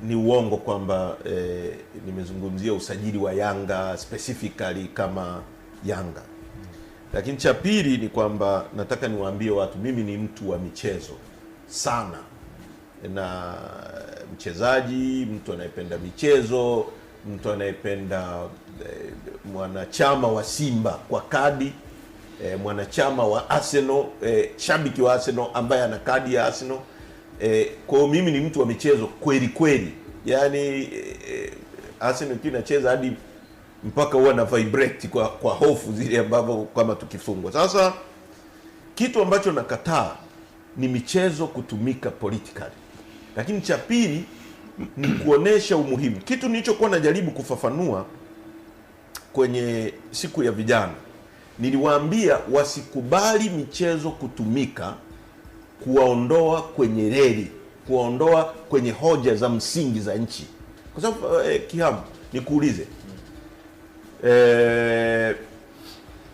ni uongo kwamba nimezungumzia usajili wa Yanga specifically kama Yanga. Lakini cha pili ni kwamba nataka niwaambie watu, mimi ni mtu wa michezo sana, na mchezaji, mtu anayependa michezo, mtu anayependa mwanachama wa Simba kwa kadi, mwanachama wa Arsenal, shabiki wa Arsenal ambaye ana kadi ya Arsenal. Kwa mimi ni mtu wa michezo kweli kweli. Yaani Arsenal inacheza hadi mpaka huwa na vibrate kwa hofu zile ambavyo kama tukifungwa. Sasa kitu ambacho nakataa ni michezo kutumika politically. Lakini cha pili ni kuonesha umuhimu. Kitu nilichokuwa najaribu kufafanua kwenye siku ya vijana, niliwaambia wasikubali michezo kutumika kuwaondoa kwenye reli, kuwaondoa kwenye hoja za msingi za nchi. Kwa sababu Kihamu, nikuulize,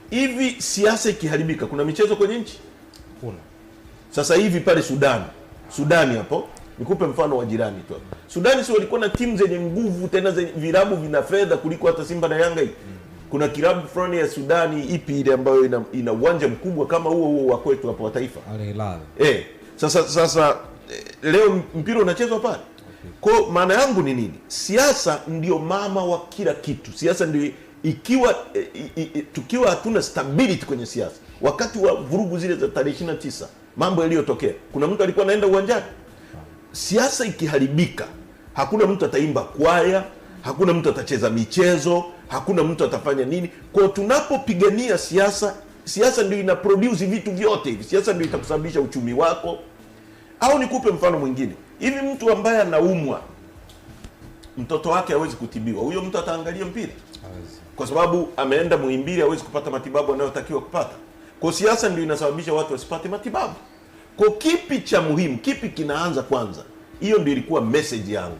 hivi siasa ikiharibika kuna michezo kwenye nchi? Kuna. Sasa hivi pale Sudani hapo, nikupe mfano wa jirani tu. Sudani si walikuwa na timu zenye nguvu, tena zenye virabu vina fedha kuliko hata Simba na Yanga hii. Kuna kilabu fulani ya Sudani ipi ile ambayo ina uwanja mkubwa kama huo wa kwetu hapo wa Taifa? Al Hilal. Sasa leo mpira unachezwa pale. Kwa maana yangu ni nini? Siasa ndio mama wa kila kitu. Siasa ndio tukiwa hatuna stability kwenye siasa. Wakati wa vurugu zile za tarehe 29, mambo yaliyotokea, kuna mtu alikuwa anaenda uwanjani? Siasa ikiharibika, hakuna mtu ataimba kwaya, hakuna mtu atacheza michezo, hakuna mtu atafanya nini. Kwa tunapopigania siasa ndio ina produce vitu vyote hivi. Siasa ndio itakusababisha uchumi wako. Au nikupe mfano mwingine. Hivi mtu ambaye anaumwa, mtoto wake hawezi kutibiwa, huyo mtu ataangalia mpira? Kwa sababu ameenda Muhimbili, hawezi kupata matibabu anayotakiwa kupata. Kwa siasa ndio inasababisha watu wasipate matibabu. Kwa kipi cha muhimu? Kipi kinaanza kwanza? Hiyo ndio ilikuwa message yangu.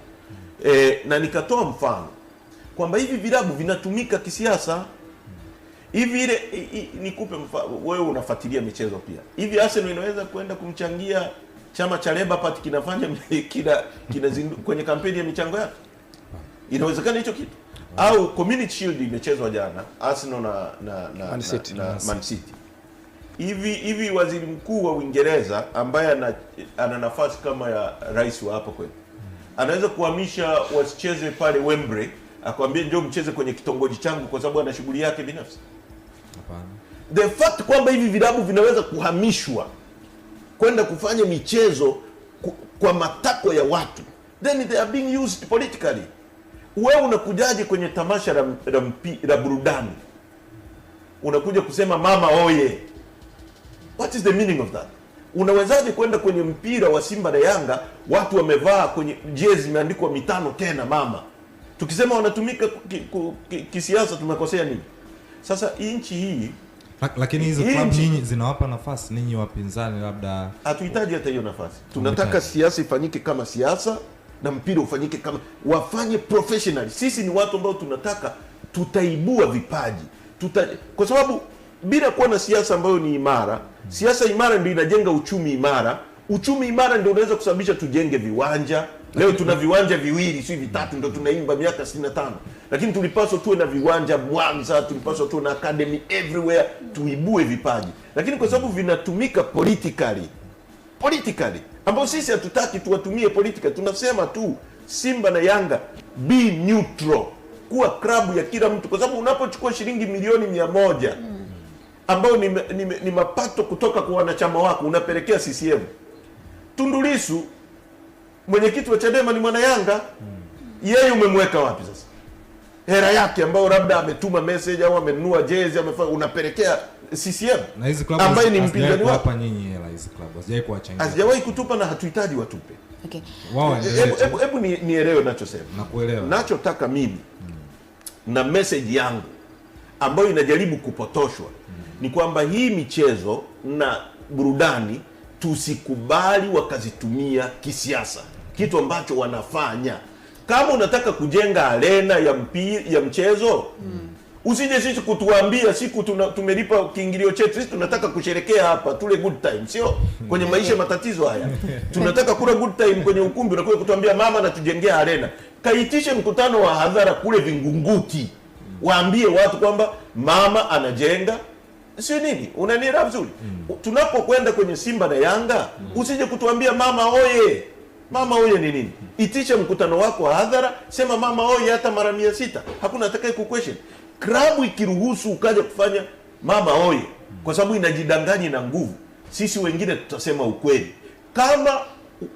Na nikatoa mfano kwamba hivi vilabu vinatumika kisiasa. Hivi ile nikupe mfano, wewe unafuatilia michezo pia. Hivi Arsenal inaweza kwenda kumchangia chama cha Labour Party kinafanya kina kwenye kampeni ya michango yake? Inawezekana hicho kitu? Au Community Shield imechezwa jana Arsenal na Man City. Hivi waziri mkuu wa Uingereza ambaye ana nafasi kama ya rais wa hapa kwetu, anaweza kuhamisha wasicheze pale Wembley, akwambie njoo mcheze kwenye kitongoji changu kwa sababu ana shughuli yake binafsi? Hapana. The fact kwamba hivi vilabu vinaweza kuhamishwa kwenda kufanya michezo kwa matakwa ya watu, then they are being used politically. Wewe unakujaje kwenye tamasha la burudani, unakuja kusema mama oye? What is the meaning of that? Unawezaje kwenda kwenye mpira wa Simba na Yanga, watu wamevaa kwenye jezi imeandikwa 5 tena mama? Tukisema wanatumika kisiasa tumekosea nini? Sasa nchi hii, lakini hizo club nyinyi zinawapa nafasi ninyi wapinzani? Labda hatuhitaji hata hiyo nafasi. Tunataka siasa ifanyike kama siasa na mpira ufanyike kama, wafanye professionally. Sisi ni watu ambao tunataka tutaibua vipaji. Kwa sababu bila kuwa na siasa ambayo ni imara, siasa imara ndio inajenga uchumi imara. Uchumi imara ndio unaweza kusababisha tujenge viwanja. Leo tuna viwanja viwili, si vitatu, ndio tunaimba miaka 65. Lakini tulipaswa tuwe na viwanja Mwanza, tulipaswa tuwe na academy everywhere, tuibue vipaji. Lakini kwa sababu vinatumika politically, ambao sisi hatutaki tuwatumie politically, tunasema tu Simba na Yanga be neutral, kuwa klabu ya kila mtu. Kwa sababu unapochukua shilingi milioni 100 ambao ni mapato kutoka kwa wanachama wako, unapelekea CCM. Tundu Lissu, mwenyekiti wa Chadema, ni mwana Yanga. Yeye umemweka wapi sasa? Hera yake ambao labda ametuma message au amenunua jezi amefanya, unapelekea CCM na hizo club ambaye ni mpinzani wako. Hapa nyinyi hela hizo club hazijawahi kuwachangia, hazijawahi kutupa na hatuhitaji watupe. Okay. Hebu nielewe ninachosema. Nakuelewa. Ninachotaka mimi na message yangu ambayo inajaribu kupotoshwa ni kwamba hii michezo na burudani tusikubali wakazitumia kisiasa, kitu ambacho wanafanya. Kama unataka kujenga arena ya mchezo, Usije sisi kutuambia siku tumelipa kiingilio chetu, sisi tunataka kusherekea hapa, tule good time, sio kwenye maisha matatizo haya. Tunataka kula good time kwenye ukumbi, unakuja kutuambia mama anatujengea arena. Kaitishe mkutano wa hadhara kule Vingunguti. Waambie watu kwamba mama anajenga, sio nini? Unanielewa vizuri? Tunapokwenda kwenye Simba na Yanga, usije kutuambia mama oye. Mama oye ni nini? Itisha mkutano wako wa hadhara, sema mama oye hata mara 600. Hakuna atakaye kuquestion. Klabu ikiruhusu ukaja kufanya mama oye, kwa sababu inajidanganya na nguvu, sisi wengine tutasema ukweli. Kama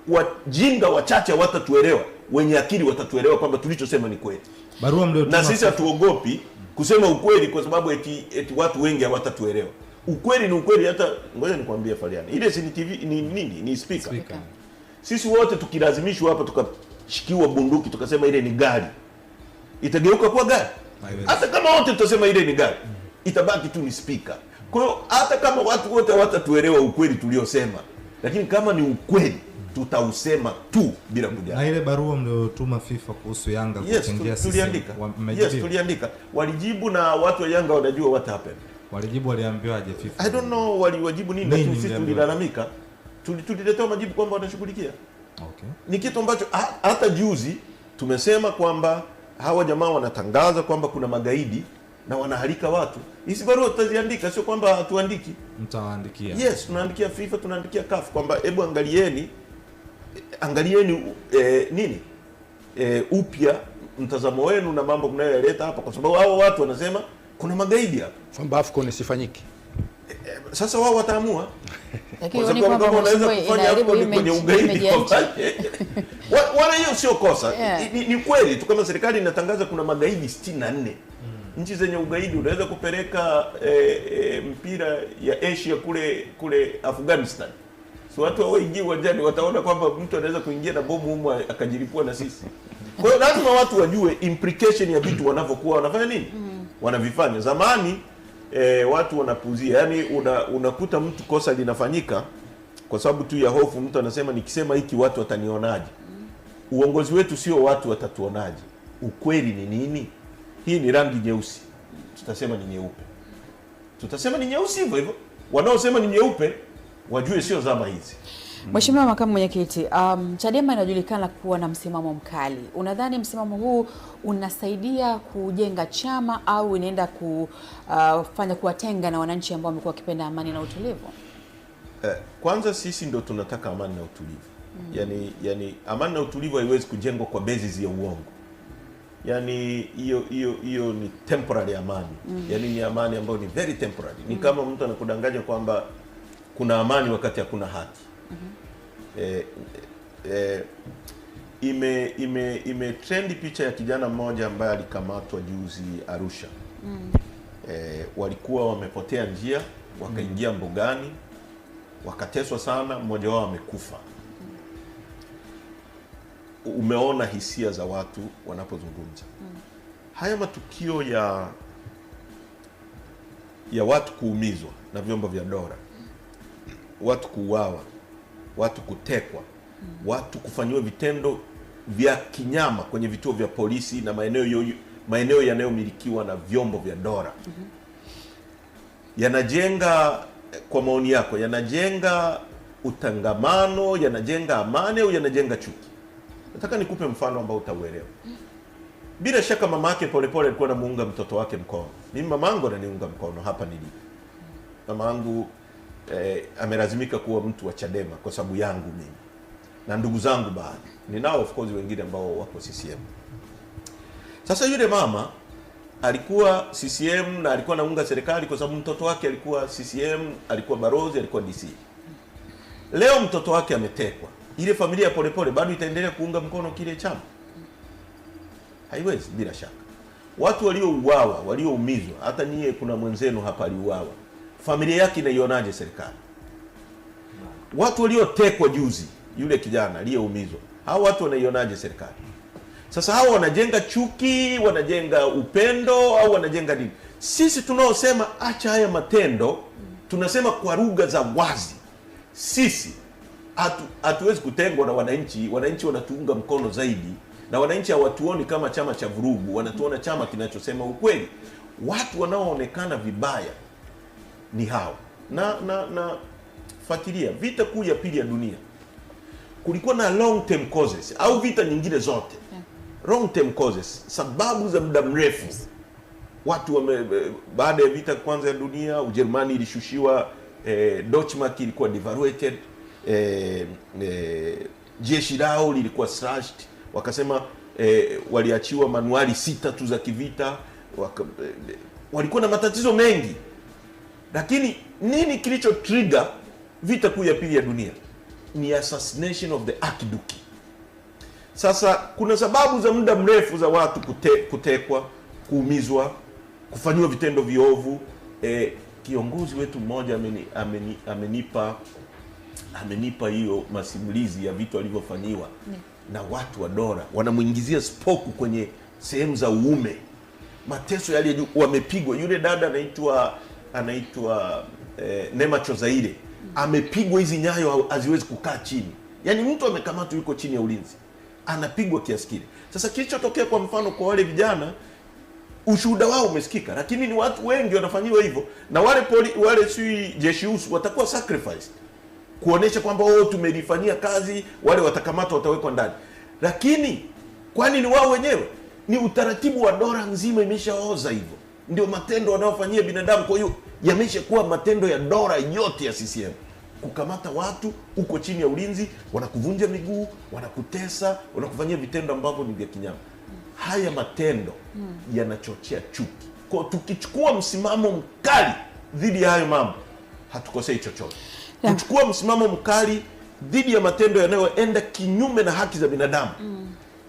wajinga wachache watatuelewa, wenye akili watatuelewa kwamba tulichosema ni kweli. Barua na sisi hatuogopi kusema ukweli kwa sababu eti watu wengi hawatatuelewa. Ukweli ni ukweli. Hata ngoja nikwambie Fariani, ile si TV ni nini? Ni speaker. Sisi wote tukilazimishwa hapa tukashikiwa bunduki tukasema ile ni gari, itageuka kuwa gari? Hata kama wote tutasema ile ni gari, itabaki tu ni speaker. Kwa hiyo hata kama watu wote hawatatuelewa ukweli tuliosema, lakini kama ni ukweli tutausema tu bila kujali. Na ile barua mliotuma FIFA kuhusu Yanga kuchangia sisi, tuliandika. Yes, tuliandika. Walijibu na watu wa Yanga wanajua what happened. Walijibu, waliambiwaje FIFA? I don't know waliwajibu nini, lakini sisi tulilalamika. Tuliletewa majibu kwamba wanashughulikia. Okay. Ni kitu ambacho hata juzi tumesema kwamba hawa jamaa wanatangaza kwamba kuna magaidi na wanahalika watu. Hizi barua tutaziandika, sio kwamba hatuandiki. Mtawaandikia. Yes, tunaandikia FIFA, tunaandikia CAF kwamba hebu angalieni upya mtazamo wenu na mambo mnayoyaleta hapa, kwa sababu hao watu wanasema kuna magaidi hapa, kwamba AFCON isifanyike. Sasa wao wataamua. Lakini wani kwamba wanaweza kufanya AFCON kwenye ugaidi wala hiyo sio kosa. Ni kweli tu kama serikali inatangaza kuna magaidi 64. Nchi zenye ugaidi unaweza kupeleka mpira ya Asia kule Afghanistan. So watu hawaingii uwanjani, wataona kwamba mtu anaweza kuingia na bomu humo akajilipua na sisi. Kwa hiyo lazima watu wajue implication ya vitu wanavyokuwa wanafanya nini? Wanavifanya. Zamani watu wanapuzia. Yaani unakuta mtu kosa linafanyika kwa sababu tu ya hofu, mtu anasema nikisema hiki watu watanionaje. Uongozi wetu sio watu watatuonaje. Ukweli ni nini? Hii ni rangi nyeusi. Tutasema ni nyeupe. Tutasema ni nyeusi hivyo hivyo. Wanaosema ni nyeupe wajue sio zama hizi. Mheshimiwa Makamu Mwenyekiti, Chadema inajulikana kuwa na msimamo mkali. Unadhani msimamo huu unasaidia kujenga chama au inaenda kufanya kuwatenga na wananchi ambao wamekuwa wakipenda amani na utulivu? Kwanza sisi ndo tunataka amani na utulivu. Yani amani na utulivu haiwezi kujengwa kwa basis ya uongo. Yani hiyo ni temporary amani. Yani ni amani ambayo ni very temporary. Ni kama mtu anakudanganya kwamba kuna amani wakati hakuna haki. Ime trend picha ya kijana mmoja ambaye alikamatwa juzi Arusha. Walikuwa wamepotea njia, wakaingia mbugani, wakateswa sana, mmoja wao amekufa. Umeona hisia za watu wanapozungumza. Haya matukio ya watu kuumizwa na vyombo vya dola, watu kuuawa, watu kutekwa, watu kufanyiwa vitendo vya kinyama kwenye vituo vya polisi na maeneo yanayomilikiwa na vyombo vya dola. Yanajenga, kwa maoni yako, yanajenga utangamano, yanajenga amani au yanajenga chuki? Nataka nikupe mfano ambao utauelewa. Bila shaka mama yake Polepole alikuwa anamuunga mtoto wake mkono. Mimi mamangu ananiunga mkono hapa nilipo. Mamangu amelazimika kuwa mtu wa Chadema kwa sababu yangu mimi. Na ndugu zangu baadhi. Ninao of course wengine ambao wako CCM. Sasa yule mama alikuwa CCM na alikuwa anaunga serikali kwa sababu mtoto wake alikuwa CCM, alikuwa barozi, alikuwa DC. Leo mtoto wake ametekwa. Ile familia ya Polepole bado itaendelea kuunga mkono kile chama? Haiwezi, bila shaka. Watu waliouawa, walioumizwa, hata nyie kuna mwenzenu hapa aliuawa, familia yake inaionaje serikali? Watu waliotekwa juzi, yule kijana aliyeumizwa, hao watu wanaionaje serikali? Sasa hao wanajenga chuki, wanajenga upendo au wanajenga nini? Sisi tunaosema acha haya matendo, tunasema kwa lugha za wazi. Sisi hatuwezi kutengwa na wananchi. Wananchi wanatuunga mkono zaidi, na wananchi hawatuoni kama chama cha vurugu, wanatuona chama kinachosema ukweli. watu wanaoonekana vibaya ni hao. Na fuatilia vita kuu ya pili ya dunia, kulikuwa na long term causes, au vita nyingine zote long term causes, sababu za muda mrefu. Watu baada ya vita kwanza ya dunia, Ujerumani ilishushiwa, Deutschmark ilikuwa devaluated, jeshi lao lilikuwa slashed, wakasema waliachiwa manuali 6 tu za kivita, walikuwa na matatizo mengi. Lakini nini kilicho trigger vita kuu ya pili ya dunia? Ni assassination of the Archduke. Sasa kuna sababu za muda mrefu za watu kutekwa, kuumizwa, kufanywa vitendo viovu. Kiongozi wetu mmoja amenipa hiyo masimulizi ya vitu alivyofanyiwa na watu wa dola. Wanamuingizia spoku kwenye sehemu za uume, mateso yale juu, wamepigwa. Yule dada anaitwa Nema Chozaire, amepigwa hizi nyayo haziwezi kukaa chini. Yaani mtu amekamatwa yuko chini ya ulinzi, anapigwa kiasi kile. Sasa kilichotokea kwa mfano kwa wale vijana, ushuhuda wao umesikika, lakini ni watu wengi wanafanyiwa hivyo, na wale jeshi usu watakuwa sacrificed kuonesha kwamba tumelifanyia kazi, wale watakamatwa, watawekwa ndani. Lakini kwani ni wao wenyewe? Ni utaratibu wa dola nzima imeshaoza hivyo. Ndio matendo wanayofanyia binadamu. Kwa hiyo yameshakuwa matendo ya dola yote ya CCM. Kukamata watu uko chini ya ulinzi, wanakuvunja miguu, wanakutesa, wanakufanyia vitendo ambavyo ni vya kinyama. Haya matendo yanachochea chuki. Kwa tukichukua msimamo mkali dhidi ya hayo mambo, hatukosei chochote. Kuchukua msimamo mkali dhidi ya matendo yanayoenda kinyume na haki za binadamu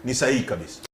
ni sahihi kabisa.